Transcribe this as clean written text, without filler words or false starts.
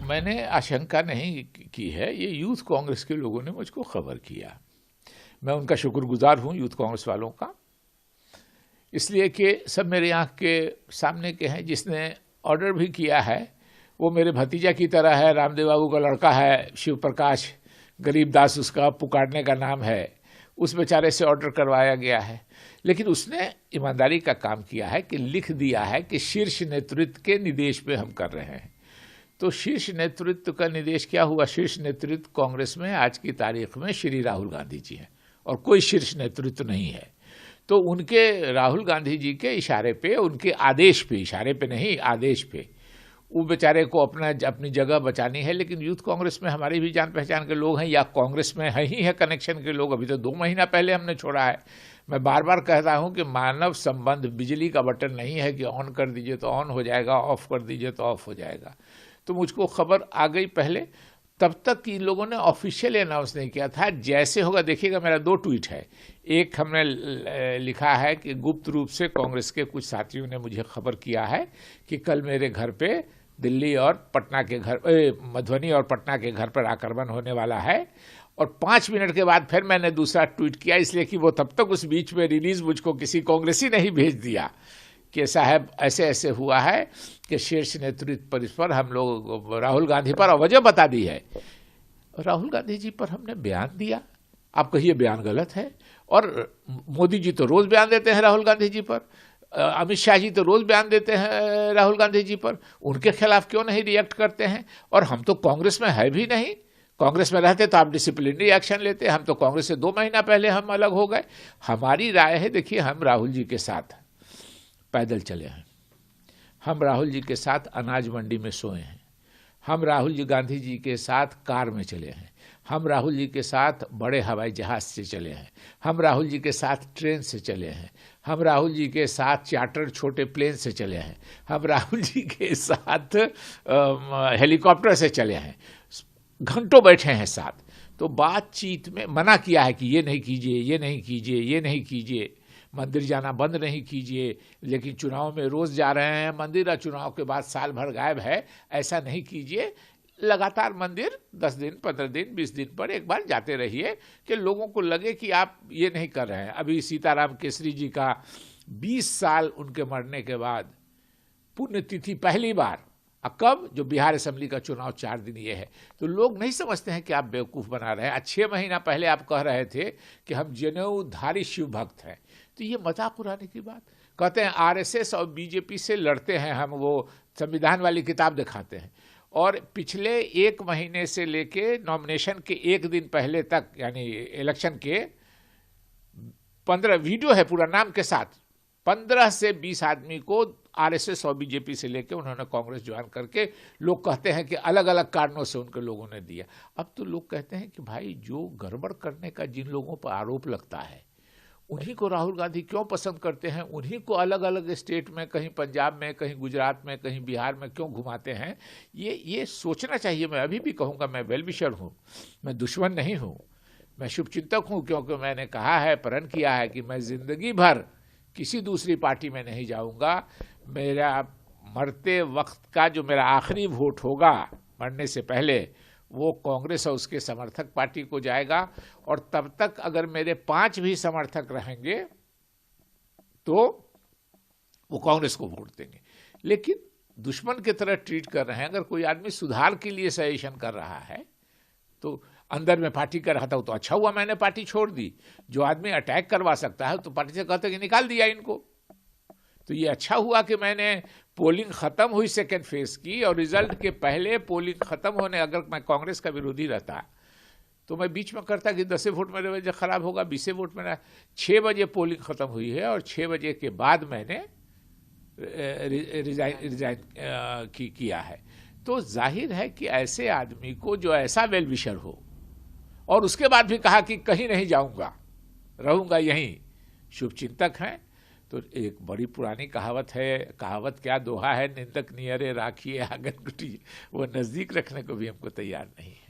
मैंने आशंका नहीं की है, ये यूथ कांग्रेस के लोगों ने मुझको खबर किया। मैं उनका शुक्रगुजार हूँ यूथ कांग्रेस वालों का, इसलिए कि सब मेरे आँख के सामने के हैं। जिसने ऑर्डर भी किया है वो मेरे भतीजा की तरह है, रामदेव बाबू का लड़का है, शिव प्रकाश गरीबदास उसका पुकारने का नाम है। उस बेचारे से ऑर्डर करवाया गया है, लेकिन उसने ईमानदारी का काम किया है कि लिख दिया है कि शीर्ष नेतृत्व के निर्देश पे हम कर रहे हैं। तो शीर्ष नेतृत्व का निर्देश क्या हुआ? शीर्ष नेतृत्व कांग्रेस में आज की तारीख में श्री राहुल गांधी जी हैं और कोई शीर्ष नेतृत्व नहीं है। तो उनके, राहुल गांधी जी के इशारे पे, उनके आदेश पे, इशारे पे नहीं आदेश पे, वो बेचारे को अपनी जगह बचानी है। लेकिन यूथ कांग्रेस में हमारी भी जान पहचान के लोग हैं, या कांग्रेस में है ही है कनेक्शन के लोग। अभी तो 2 महीना पहले हमने छोड़ा है। मैं बार बार कहता हूं कि मानव संबंध बिजली का बटन नहीं है कि ऑन कर दीजिए तो ऑन हो जाएगा, ऑफ कर दीजिए तो ऑफ हो जाएगा। तो मुझको खबर आ गई पहले, तब तक इन लोगों ने ऑफिशियल अनाउंस नहीं किया था। जैसे होगा देखिएगा, मेरा 2 ट्वीट है। एक हमने लिखा है कि गुप्त रूप से कांग्रेस के कुछ साथियों ने मुझे खबर किया है कि कल मेरे घर पे दिल्ली और पटना के घर, मधुबनी और पटना के घर पर आक्रमण होने वाला है। और 5 मिनट के बाद फिर मैंने दूसरा ट्वीट किया, इसलिए कि वो तब तक उस बीच में रिलीज मुझको किसी कांग्रेसी ने ही भेज दिया कि साहब ऐसे ऐसे हुआ है कि शीर्ष नेतृत्व पर हम लोग राहुल गांधी पर वजह बता दी है। राहुल गांधी जी पर हमने बयान दिया, आप कहिए बयान गलत है। और मोदी जी तो रोज बयान देते हैं राहुल गांधी जी पर, अमित शाह जी तो रोज बयान देते हैं राहुल गांधी जी पर, उनके खिलाफ क्यों नहीं रिएक्ट करते हैं? और हम तो कांग्रेस में है भी नहीं। कांग्रेस में रहते तो आप डिसिप्लिनरी एक्शन लेते। हम तो कांग्रेस से 2 महीना पहले हम अलग हो गए। हमारी राय है, देखिए, हम राहुल जी के साथ पैदल चले हैं, हम राहुल जी के साथ अनाज मंडी में सोए हैं, हम राहुल जी गांधी जी के साथ कार में चले हैं, हम राहुल जी के साथ बड़े हवाई जहाज से चले हैं, हम राहुल जी के साथ ट्रेन से चले हैं, हम राहुल जी के साथ चार्टर छोटे प्लेन से चले हैं, हम राहुल जी के साथ हेलीकॉप्टर से चले हैं, घंटों बैठे हैं साथ। तो बातचीत में मना किया है कि ये नहीं कीजिए, ये नहीं कीजिए, ये नहीं कीजिए, मंदिर जाना बंद नहीं कीजिए। लेकिन चुनाव में रोज जा रहे हैं मंदिर, और चुनाव के बाद साल भर गायब है, ऐसा नहीं कीजिए। लगातार मंदिर 10 दिन, 15 दिन, 20 दिन पर एक बार जाते रहिए कि लोगों को लगे कि आप ये नहीं कर रहे हैं। अभी सीताराम केसरी जी का 20 साल उनके मरने के बाद पुण्यतिथि पहली बार, कब? जो बिहार असेंबली का चुनाव 4 दिन ये है। तो लोग नहीं समझते हैं कि आप बेवकूफ़ बना रहे हैं। 6 महीना पहले आप कह रहे थे कि हम जनेऊधारी शिव भक्त हैं, तो ये मजाक उड़ाने की बात। कहते हैं आरएसएस और बीजेपी से लड़ते हैं हम, वो संविधान वाली किताब दिखाते हैं। और पिछले 1 महीने से लेके नॉमिनेशन के 1 दिन पहले तक, यानी इलेक्शन के 15 वीडियो है पूरा नाम के साथ, 15 से 20 आदमी को आरएसएस और बीजेपी से लेके उन्होंने कांग्रेस ज्वाइन करके, लोग कहते हैं कि अलग अलग कारणों से उनके लोगों ने दिया। अब तो लोग कहते हैं कि भाई, जो गड़बड़ करने का जिन लोगों पर आरोप लगता है उन्हीं को राहुल गांधी क्यों पसंद करते हैं? उन्हीं को अलग अलग स्टेट में, कहीं पंजाब में, कहीं गुजरात में, कहीं बिहार में क्यों घुमाते हैं? ये सोचना चाहिए। मैं अभी भी कहूँगा, मैं वेल विशर हूँ, मैं दुश्मन नहीं हूँ, मैं शुभचिंतक हूँ। क्योंकि मैंने कहा है, प्रण किया है कि मैं जिंदगी भर किसी दूसरी पार्टी में नहीं जाऊँगा। मेरा मरते वक्त का जो मेरा आखिरी वोट होगा, मरने से पहले, वो कांग्रेस और उसके समर्थक पार्टी को जाएगा। और तब तक अगर मेरे 5 भी समर्थक रहेंगे तो वो कांग्रेस को वोट देंगे। लेकिन दुश्मन की तरह ट्रीट कर रहे हैं। अगर कोई आदमी सुधार के लिए सजेशन कर रहा है तो अंदर में पार्टी कर रहा था, तो अच्छा हुआ मैंने पार्टी छोड़ दी। जो आदमी अटैक करवा सकता है तो पार्टी से कहते कि निकाल दिया इनको। तो ये अच्छा हुआ कि मैंने पोलिंग खत्म हुई सेकेंड फेज की, और रिजल्ट के पहले पोलिंग खत्म होने, अगर मैं कांग्रेस का विरोधी रहता तो मैं बीच में करता कि 10 वोट मेरे वजह खराब होगा, 20 वोट मेरा। 6 बजे पोलिंग खत्म हुई है और 6 बजे के बाद मैंने रिजाइन किया है। तो जाहिर है कि ऐसे आदमी को जो ऐसा वेल विशर हो, और उसके बाद भी कहा कि कहीं नहीं जाऊंगा, रहूंगा यहीं, शुभचिंतक हैं। तो एक बड़ी पुरानी कहावत है, कहावत क्या, दोहा है, निंदक नियरे राखिए आंगन कुटी, वो नज़दीक रखने को भी हमको तैयार नहीं है।